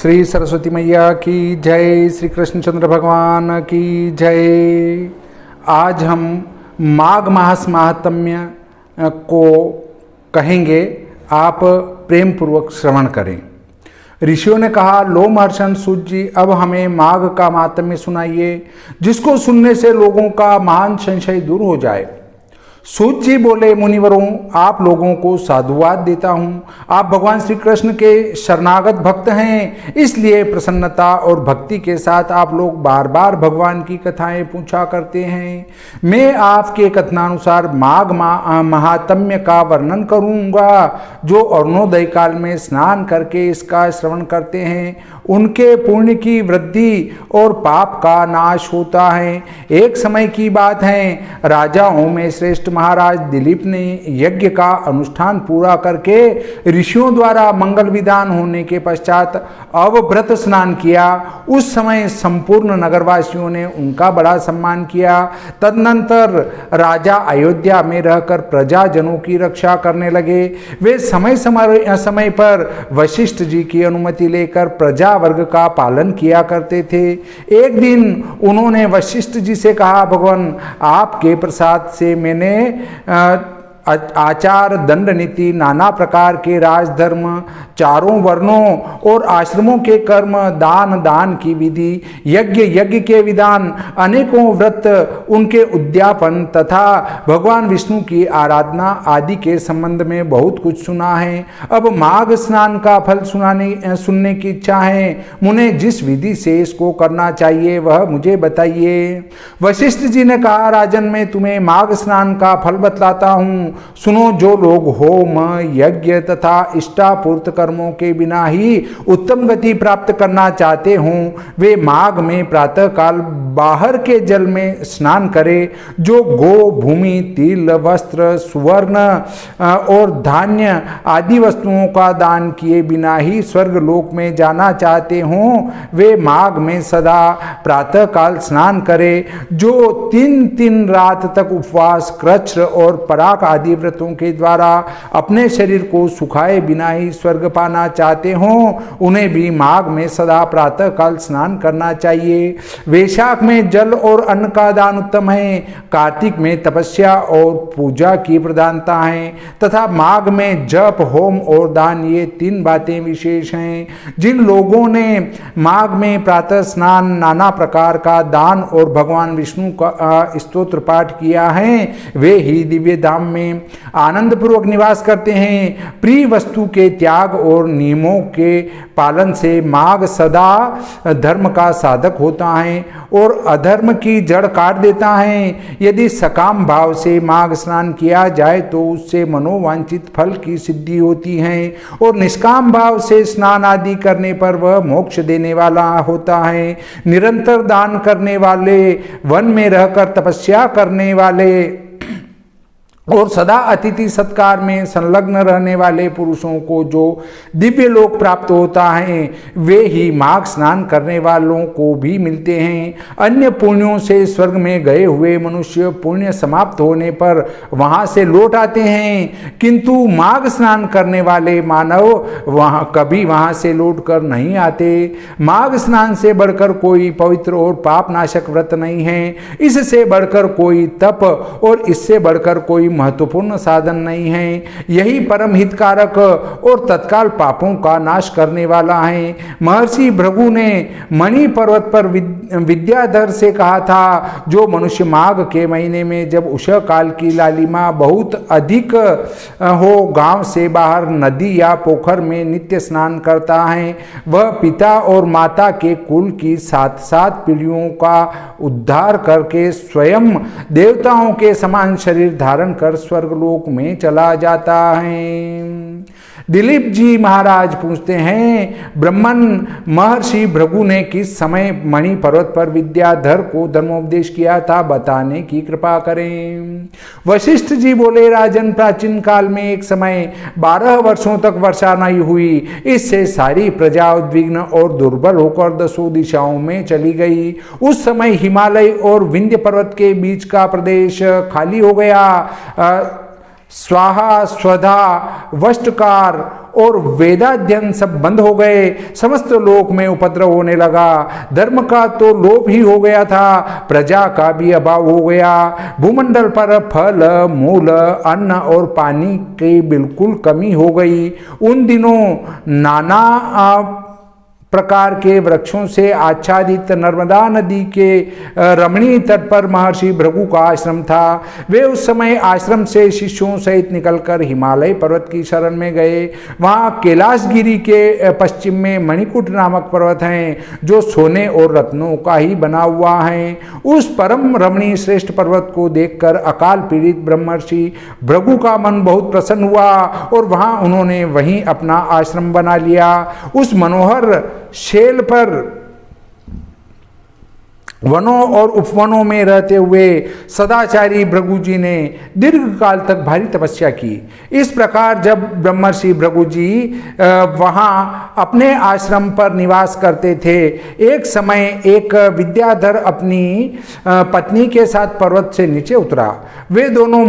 श्री सरस्वती मैया की जय, श्री कृष्णचंद्र भगवान की जय। आज हम माघ मास महात्म्य को कहेंगे, आप प्रेम पूर्वक श्रवण करें। ऋषियों ने कहा, लो महर्षण सूत जी, अब हमें माघ का महात्म्य सुनाइए, जिसको सुनने से लोगों का महान संशय दूर हो जाए। सूत जी बोले, मुनिवरों, आप लोगों को साधुवाद देता हूँ। आप भगवान श्री कृष्ण के शरणागत भक्त हैं, इसलिए प्रसन्नता और भक्ति के साथ आप लोग बार बार भगवान की कथाएं पूछा करते हैं। मैं आपके कथनानुसार माघ महात्म्य का वर्णन करूँगा। जो अरुणोदय काल में स्नान करके इसका श्रवण करते हैं, उनके पुण्य की वृद्धि और पाप का नाश होता है। एक समय की बात है, राजाओं में श्रेष्ठ महाराज दिलीप ने यज्ञ का अनुष्ठान पूरा करके ऋषियों द्वारा मंगल विधान होने के पश्चात अवव्रत स्नान किया। उस समय संपूर्ण नगरवासियों ने उनका बड़ा सम्मान किया। तदनंतर राजा अयोध्या में रहकर प्रजाजनों की रक्षा करने लगे। वे समय पर वशिष्ठ जी की अनुमति लेकर प्रजा वर्ग का पालन किया करते थे। एक दिन उन्होंने वशिष्ठ जी से कहा, भगवान, आपके प्रसाद से मैंने आचार, दंड नीति, नाना प्रकार के राजधर्म, चारों वर्णों और आश्रमों के कर्म, दान की विधि, यज्ञ के विधान, अनेकों व्रत, उनके उद्यापन तथा भगवान विष्णु की आराधना आदि के संबंध में बहुत कुछ सुना है। अब माघ स्नान का फल सुनने की इच्छा है। मुझे जिस विधि से इसको करना चाहिए वह मुझे बताइए। वशिष्ठ जी ने कहा, राजन, मैं तुम्हें माघ स्नान का फल बतलाता हूँ। सुनो, जो लोग होम, यज्ञ तथा इष्टापूर्त कर्मों के बिना ही उत्तम गति प्राप्त करना चाहते हों, वे माघ में प्रातः काल बाहर के जल में स्नान करें। जो गो, भूमि, तिल, वस्त्र, सुवर्ण और धान्य आदि वस्तुओं का दान किए बिना ही स्वर्ग लोक में जाना चाहते हों, वे माघ में सदा प्रातः काल स्नान करें। जो 3 रात तक उपवास, कृच्छ्र और पराग आदि व्रतों के द्वारा अपने शरीर को सुखाए बिना ही स्वर्ग पाना चाहते हों, उन्हें भी माघ में सदा प्रातः काल स्नान करना चाहिए। वैशाख में जल और अन्न का दान उत्तम है। कार्तिक में तपस्या और पूजा की प्रधानता है तथा माघ में जप, होम और दान, ये 3 बातें विशेष हैं। जिन लोगों ने माघ में प्रातः स्नान, नाना प्रकार का दान और भगवान विष्णु का स्तोत्र पाठ किया है, वे ही दिव्य धाम में आनंद पूर्वक निवास करते हैं। प्रिय वस्तु के त्याग और नियमों के पालन से माघ सदा धर्म का साधक होता है और अधर्म की जड़ काट देता है। यदि सकाम भाव से माघ स्नान किया जाए तो उससे मनोवांछित फल की सिद्धि होती है और निष्काम भाव से स्नान आदि करने पर वह मोक्ष देने वाला होता है। निरंतर दान करने वाले, वन में रहकर तपस्या करने वाले और सदा अतिथि सत्कार में संलग्न रहने वाले पुरुषों को जो दिव्य लोक प्राप्त होता है, वे ही माघ स्नान करने वालों को भी मिलते हैं। अन्य पुण्यों से स्वर्ग में गए हुए मनुष्य पुण्य समाप्त होने पर वहां से लौट आते हैं, किंतु माघ स्नान करने वाले मानव कभी वहां से लौट कर नहीं आते। माघ स्नान से बढ़कर कोई पवित्र और पाप नाशक व्रत नहीं है। इससे बढ़कर कोई तप और इससे बढ़कर कोई महत्वपूर्ण साधन नहीं है। यही परम हितकारक और तत्काल पापों का नाश करने वाला है। महर्षि भृगु ने मणि पर्वत पर विद्याधर से कहा था, जो मनुष्य माघ के महीने में जब उषः काल की लालिमा बहुत अधिक हो, गांव से बाहर नदी या पोखर में नित्य स्नान करता है, वह पिता और माता के कुल की 7 पीढ़ियों का उद्धार करके स्वयं देवताओं के समान शरीर धारण कर स्वर्गलोक में चला जाता है। दिलीप जी महाराज पूछते हैं, ब्रह्मन महर्षि भृगु ने किस समय मणि पर्वत पर विद्याधर को धर्मोपदेश किया था, बताने की कृपा करें। वशिष्ठ जी बोले, राजन, प्राचीन काल में एक समय 12 वर्षों तक वर्षा नहीं हुई। इससे सारी प्रजा उद्विग्न और दुर्बल होकर 10 दिशाओं में चली गई। उस समय हिमालय और विंध्य पर्वत के बीच का प्रदेश खाली हो गया। स्वाहा, स्वधा, वष्टकार और वेदाध्ययन सब बंद हो गए। समस्त लोक में उपद्रव होने लगा। धर्म का तो लोप ही हो गया था, प्रजा का भी अभाव हो गया। भूमंडल पर फल, मूल, अन्न और पानी की बिल्कुल कमी हो गई। उन दिनों नाना प्रकार के वृक्षों से आच्छादित नर्मदा नदी के रमणीय तट पर महर्षि भृगु का आश्रम था। वे उस समय आश्रम से शिष्यों सहित निकलकर हिमालय पर्वत की शरण में गए। वहाँ कैलाशगिरी के पश्चिम में मणिकूट नामक पर्वत हैं, जो सोने और रत्नों का ही बना हुआ है। उस परम रमणीय श्रेष्ठ पर्वत को देखकर अकाल पीड़ित ब्रह्मर्षि भृगु का मन बहुत प्रसन्न हुआ और वहाँ उन्होंने वहीं अपना आश्रम बना लिया। उस मनोहर शेल पर वनों और उपवनों में रहते हुए सदाचारी भृगु जी ने दीर्घ काल तक भारी तपस्या की। इस प्रकार जब ब्रह्मर्षि भृगु जी वहाँ अपने आश्रम पर निवास करते थे, एक समय एक विद्याधर अपनी पत्नी के साथ पर्वत से नीचे उतरा। वे दोनों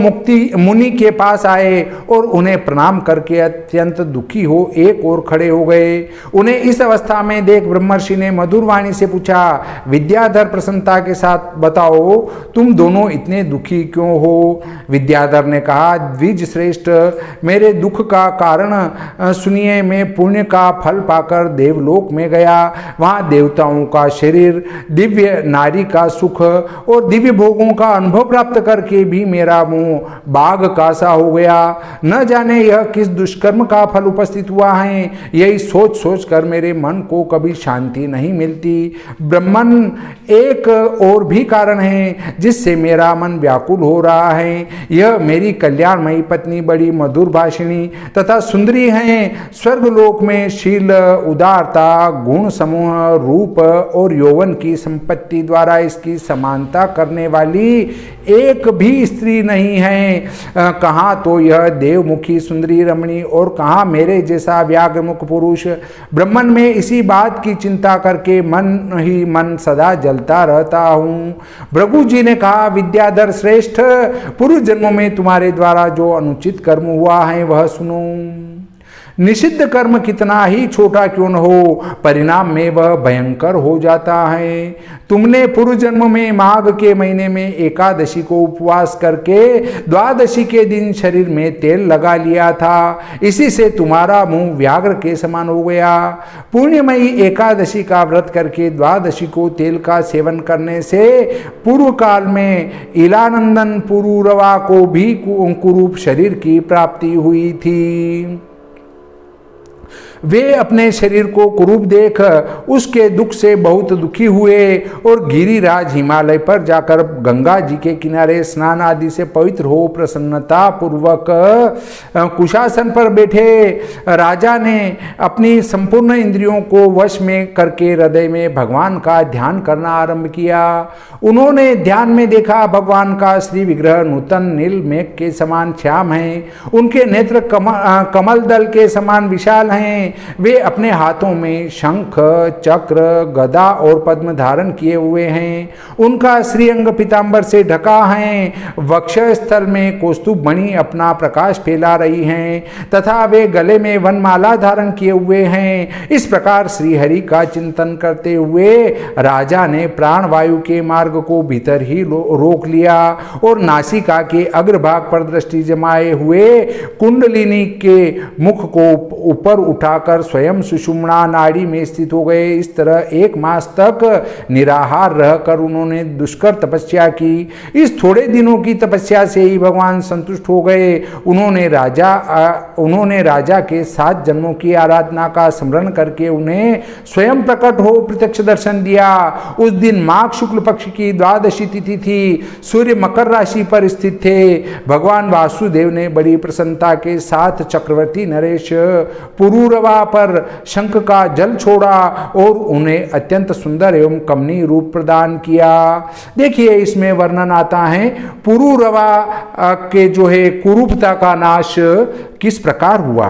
मुनि के पास आए और उन्हें प्रणाम करके अत्यंत दुखी हो एक ओर खड़े हो गए। उन्हें इस अवस्था में देख ब्रह्मर्षि ने मधुर वाणी से पूछा, विद्याधर प्रसन्नता के साथ बताओ, तुम दोनों इतने दुखी क्यों हो? विद्याधर ने कहा, द्विज श्रेष्ठ, मेरे दुख का कारण सुनिए। मैं पुण्य का फल पाकर देवलोक में गया। वहाँ देवताओं का शरीर, दिव्य नारी का सुख और दिव्य भोगों का अनुभव प्राप्त करके भी मेरा मुंह बाघ का सा हो गया। न जाने यह किस दुष्कर्म का फल उपस्थित हुआ है। यही सोच सोच कर मेरे मन को कभी शांति नहीं मिलती। ब्रह्मन एक और भी कारण है जिससे मेरा मन व्याकुल हो रहा है। यह मेरी कल्याणमयी पत्नी बड़ी मधुर भाषिणी तथा सुंदरी हैं। स्वर्गलोक में शील, उदारता, गुण समूह, रूप और यौवन की संपत्ति द्वारा इसकी समानता करने वाली एक भी स्त्री नहीं है। कहाँ तो यह देवमुखी सुंदरी रमणी और कहाँ मेरे जैसा व्याघ्रमुख पुरुष। ब्रह्मन में इसी बात की चिंता करके मन ही मन सदा जलता रहता हूँ। भृगु जी ने कहा, विद्याधर श्रेष्ठ, पूर्व जन्मों में तुम्हारे द्वारा जो अनुचित कर्म हुआ है वह सुनो। निषिद्ध कर्म कितना ही छोटा क्यों न हो, परिणाम में वह भयंकर हो जाता है। तुमने पूर्व जन्म में माघ के महीने में एकादशी को उपवास करके द्वादशी के दिन शरीर में तेल लगा लिया था। इसी से तुम्हारा मुंह व्याघ्र के समान हो गया। पुण्यमयी एकादशी का व्रत करके द्वादशी को तेल का सेवन करने से पूर्व काल में इलानंदन पुरूरवा को भी कुरूप शरीर की प्राप्ति हुई थी। वे अपने शरीर को कुरूप देख उसके दुख से बहुत दुखी हुए और गिरिराज हिमालय पर जाकर गंगा जी के किनारे स्नान आदि से पवित्र हो प्रसन्नता पूर्वक कुशासन पर बैठे। राजा ने अपनी संपूर्ण इंद्रियों को वश में करके हृदय में भगवान का ध्यान करना आरंभ किया। उन्होंने ध्यान में देखा, भगवान का श्री विग्रह नूतन नील मेघ के समान श्याम है। उनके नेत्र कमल दल के समान विशाल हैं। वे अपने हाथों में शंख, चक्र, गदा और पद्म धारण किए हुए हैं। उनका श्रीअंग पीतांबर से ढका है। वक्ष स्थल में कौस्तुभ मणि अपना प्रकाश फैला रही हैं तथा वे गले में वनमाला धारण किए हुए हैं। इस प्रकार श्री हरि का चिंतन करते हुए राजा ने प्राणवायु के मार्ग को भीतर ही रोक लिया और नासिका के अग्रभाग पर दृष्टि जमाए हुए कुंडलिनी के मुख को ऊपर उठाकर स्वयं सुषुम्ना नाड़ी में स्थित हो गए। इस तरह 1 मास तक निराहार रहकर उन्होंने दुष्कर तपस्या की। इस थोड़े दिनों की तपस्या से ही भगवान संतुष्ट हो गए। उन्होंने राजा के 7 जन्मों की आराधना का स्मरण करके उन्हें स्वयं प्रकट हो प्रत्यक्ष दर्शन दिया। उस दिन माघ शुक्ल पक्ष की द्वादशी तिथि थी। सूर्य मकर राशि पर स्थित थे। भगवान वासुदेव ने बड़ी प्रसन्नता के साथ चक्रवर्ती नरेश पुरूरवा पर शंख का जल छोड़ा और उन्हें अत्यंत सुंदर एवं कमनीय रूप प्रदान किया। देखिए, इसमें वर्णन आता है पुरूरवा के जो है कुरूपता का नाश किस प्रकार हुआ।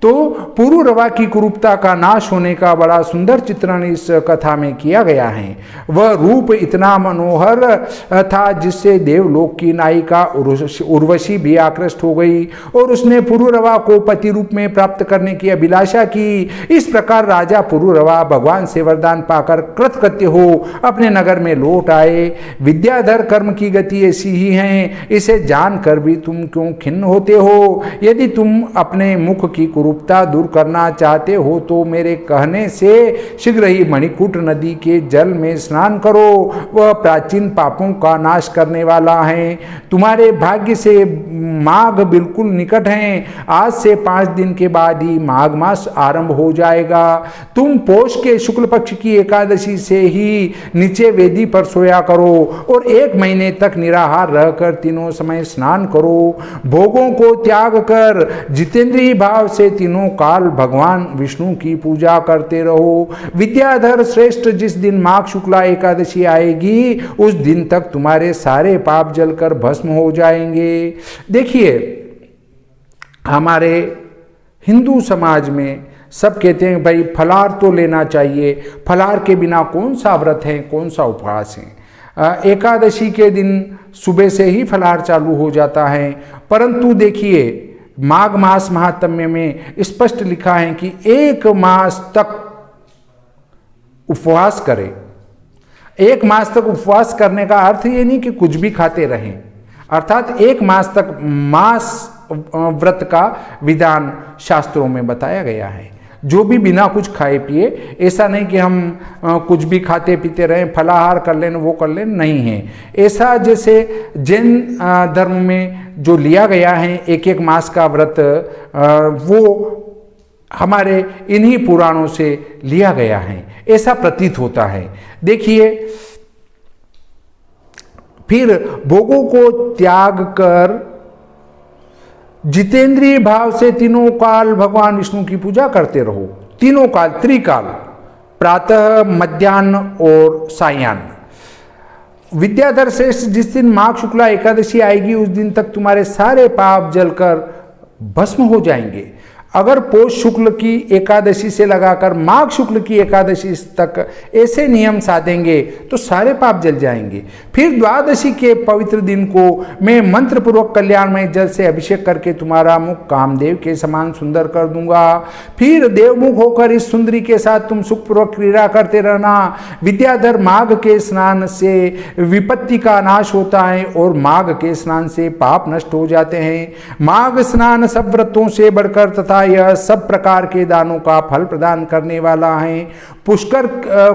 तो पुरूरवा की कुरूपता का नाश होने का बड़ा सुंदर चित्रण इस कथा में किया गया है। वह रूप इतना मनोहर था जिससे देवलोक की नायिका उर्वशी भी आकृष्ट हो गई और उसने पुरूरवा को पति रूप में प्राप्त करने की अभिलाषा की। इस प्रकार राजा पुरूरवा भगवान से वरदान पाकर कृतकृत्य हो अपने नगर में लौट आए। विद्याधर कर्म की गति ऐसी ही है, इसे जानकर भी तुम क्यों खिन्न होते हो? यदि तुम अपने मुख की कुरूपता दूर करना चाहते हो तो मेरे कहने से शीघ्र ही मणिकूट नदी के जल में स्नान करो। वह प्राचीन पापों का नाश करने वाला है। तुम्हारे भाग्य से माघ बिल्कुल निकट है। आज से 5 दिन के बाद ही माघ मास आरंभ हो जाएगा। तुम पोष के शुक्ल पक्ष की एकादशी से ही नीचे वेदी पर सोया करो और 1 महीने तक निराहार रहकर तीनों समय स्नान करो। भोगों को त्याग कर जितेंद्रिय भाव से तीनों काल भगवान विष्णु की पूजा करते रहो। विद्याधर श्रेष्ठ, जिस दिन माघ शुक्ला एकादशी आएगी उस दिन तक तुम्हारे सारे पाप जलकर भस्म हो जाएंगे। देखिए, हमारे हिंदू समाज में सब कहते हैं भाई फलाहार तो लेना चाहिए, फलाहार के बिना कौन सा व्रत है, कौन सा उपवास है। एकादशी के दिन सुबह से ही फलाहार चालू हो जाता है, परंतु देखिए माघ मास महात्म्य में स्पष्ट लिखा है कि 1 मास तक उपवास करें। 1 मास तक उपवास करने का अर्थ ये नहीं कि कुछ भी खाते रहें, अर्थात 1 मास तक मास व्रत का विधान शास्त्रों में बताया गया है। जो भी बिना कुछ खाए पिए, ऐसा नहीं कि हम कुछ भी खाते पीते रहें, फलाहार कर लें वो कर लें, नहीं है ऐसा। जैसे जैन धर्म में जो लिया गया है 1-1 मास का व्रत, वो हमारे इन्हीं पुराणों से लिया गया है, ऐसा प्रतीत होता है। देखिए, फिर भोगों को त्याग कर जितेंद्रिय भाव से तीनों काल भगवान विष्णु की पूजा करते रहो। तीनों काल, त्रिकाल, प्रातः, मध्याह्न और सायाह्न। विद्याधर श्रेष्ठ, जिस दिन माघ शुक्ला एकादशी आएगी उस दिन तक तुम्हारे सारे पाप जलकर भस्म हो जाएंगे। अगर पोष शुक्ल की एकादशी से लगाकर माघ शुक्ल की एकादशी तक ऐसे नियम साधेंगे तो सारे पाप जल जाएंगे। फिर द्वादशी के पवित्र दिन को मैं मंत्र पूर्वक कल्याणमय जल से अभिषेक करके तुम्हारा मुख कामदेव के समान सुंदर कर दूंगा। फिर देवमुख होकर इस सुंदरी के साथ तुम सुखपूर्वक क्रीड़ा करते रहना। विद्याधर, माघ के स्नान से विपत्ति का नाश होता है और माघ के स्नान से पाप नष्ट हो जाते हैं। माघ स्नान सब व्रतों से बढ़कर तथा यह सब प्रकार के दानों का फल प्रदान करने वाला है। पुष्कर,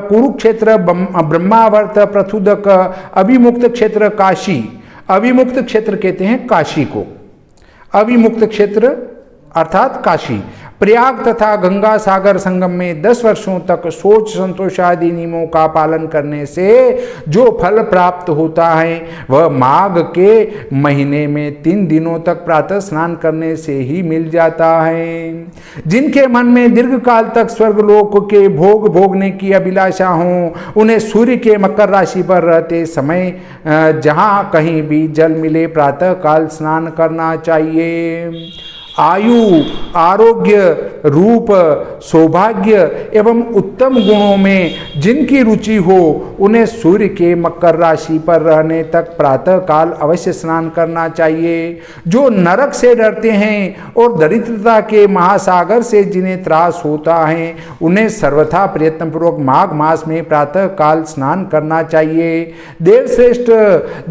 कुरुक्षेत्र, ब्रह्मावर्त, प्रथुदक, अभिमुक्त क्षेत्र, काशी। अभिमुक्त क्षेत्र कहते हैं काशी को, अभिमुक्त क्षेत्र अर्थात काशी। प्रयाग तथा गंगा सागर संगम में 10 वर्षों तक शौच संतोष आदि नियमों का पालन करने से जो फल प्राप्त होता है वह माघ के महीने में 3 दिनों तक प्रातः स्नान करने से ही मिल जाता है। जिनके मन में दीर्घ काल तक स्वर्गलोक के भोग भोगने की अभिलाषा हो, उन्हें सूर्य के मकर राशि पर रहते समय जहां कहीं भी जल मिले प्रातः काल स्नान करना चाहिए। आयु, आरोग्य, रूप, सौभाग्य एवं उत्तम गुणों में जिनकी रुचि हो उन्हें सूर्य के मकर राशि पर रहने तक प्रातः काल अवश्य स्नान करना चाहिए। जो नरक से डरते हैं और दरिद्रता के महासागर से जिन्हें त्रास होता है उन्हें सर्वथा प्रयत्नपूर्वक माघ मास में प्रातः काल स्नान करना चाहिए। देवश्रेष्ठ,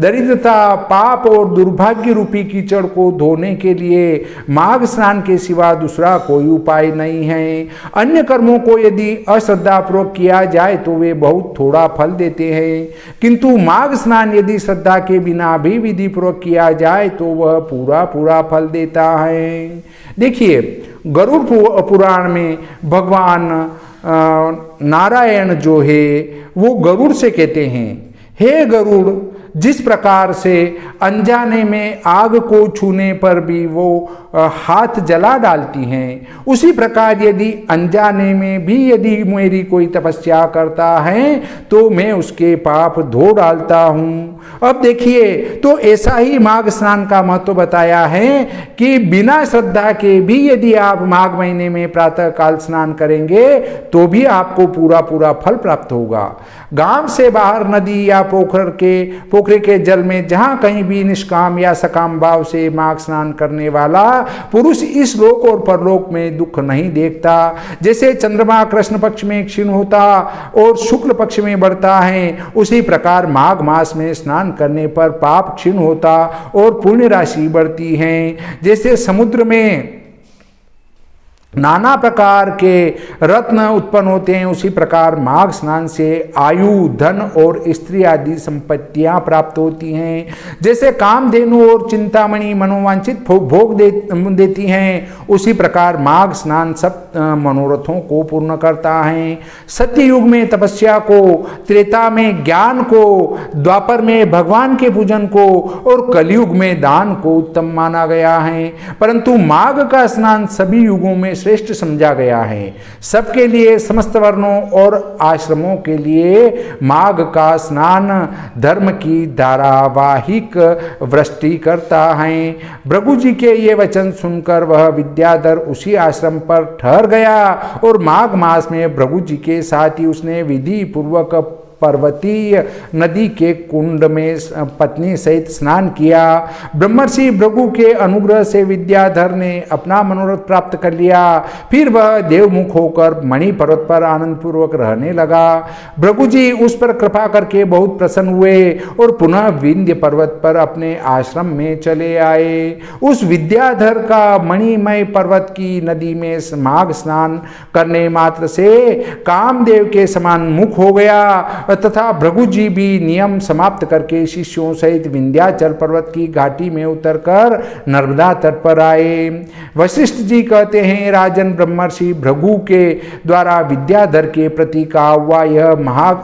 दरिद्रता, पाप और दुर्भाग्य रूपी कीचड़ को धोने के लिए माघ स्नान के सिवा दूसरा कोई उपाय नहीं है। अन्य कर्मों को यदि अश्रद्धापूर्वक किया जाए तो वे बहुत थोड़ा फल देते हैं, किंतु माघ स्नान यदि श्रद्धा के बिना भी विधि पूर्वक किया जाए तो वह पूरा पूरा फल देता है। देखिए, गरुड़ पुराण में भगवान नारायण जो है वो गरुड़ से कहते हैं, हे गरुड़, जिस प्रकार से अनजाने में आग को छूने पर भी वो हाथ जला डालती हैं, उसी प्रकार यदि अनजाने में भी यदि मेरी कोई तपस्या करता है तो मैं उसके पाप धो डालता हूँ। अब देखिए, तो ऐसा ही माघ स्नान का महत्व बताया है कि बिना श्रद्धा के भी यदि आप माघ महीने में प्रातः काल स्नान करेंगे तो भी आपको पूरा पूरा फल प्राप्त होगा। गांव से बाहर नदी या पोखरे के जल में जहां कहीं भी निष्काम या सकाम भाव से माघ स्नान करने वाला पुरुष इस लोक और परलोक में दुख नहीं देखता। जैसे चंद्रमा कृष्ण पक्ष में क्षीण होता और शुक्ल पक्ष में बढ़ता है, उसी प्रकार माघ मास में स्नान करने पर पाप क्षीण होता और पुण्य राशि बढ़ती है। जैसे समुद्र में नाना प्रकार के रत्न उत्पन्न होते हैं, उसी प्रकार माघ स्नान से आयु, धन और स्त्री आदि संपत्तियां प्राप्त होती हैं। जैसे कामधेनु और चिंतामणि मनोवांछित भोग देती हैं, उसी प्रकार माघ स्नान सब मनोरथों को पूर्ण करता है। सत्य युग में तपस्या को, त्रेता में ज्ञान को, द्वापर में भगवान के पूजन को और कलयुग में दान को उत्तम माना गया है। परंतु माघ का स्नान सभी युगों में श्रेष्ठ समझा गया है। सबके लिए, समस्त वर्णों और आश्रमों के लिए माघ का स्नान धर्म की धारावाहिक वृष्टि करता है। भृगु जी के ये वचन सुनकर वह विद्याधर उसी आश्रम पर ठहर गया और माघ मास में भृगु जी के साथ ही उसने विधि पूर्वक पर्वतीय नदी के कुंड में पत्नी सहित स्नान किया। ब्रह्मर्षि भृगु के अनुग्रह से विद्याधर ने अपना मनोरथ प्राप्त कर लिया। फिर वह देवमुख होकर मणि पर्वत पर आनंद पूर्वक रहने लगा। भृगु जी उस पर कृपा करके बहुत प्रसन्न हुए और पुनः विंध्य पर्वत पर अपने आश्रम में चले आए। उस विद्याधर का मणिमय पर्वत की नदी में माघ स्नान करने मात्र से कामदेव के समान मुख हो गया तथा भृगु जी भी नियम समाप्त करके शिष्यों सहित विंध्याचल पर्वत की घाटी में उतरकर नर्मदा तट पर आए। वशिष्ठ जी कहते हैं, राजन, ब्रह्मर्षि भृगु के द्वारा विद्याधर के प्रति कहा हुआ यह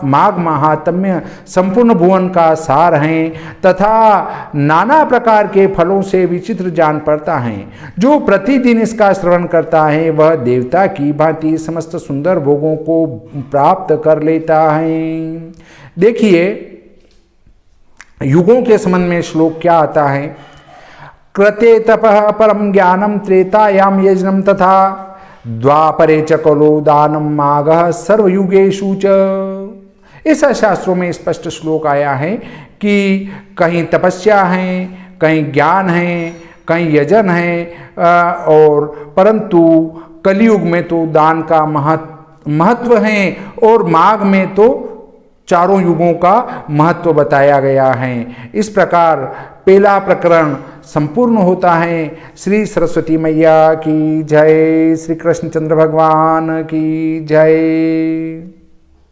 माघ महात्म्य संपूर्ण भुवन का सार है तथा नाना प्रकार के फलों से विचित्र जान पड़ता है। जो प्रतिदिन इसका श्रवण करता है वह देवता की भांति समस्त सुंदर भोगों को प्राप्त कर लेता है। देखिए, युगों के संबंध में श्लोक क्या आता है। कृते तपः परम ज्ञानम त्रेतायाम यजनम तथा द्वापरे च कलो दानम माघः सर्वयुगेषु च। ऐसा शास्त्रों में स्पष्ट श्लोक आया है कि कहीं तपस्या है, कहीं ज्ञान है, कहीं यजन है और परंतु कलयुग में तो दान का महत्व है और माघ में तो चारों युगों का महत्व बताया गया है। इस प्रकार पहला प्रकरण संपूर्ण होता है। श्री सरस्वती मैया की जय, श्री कृष्णचंद्र भगवान की जय।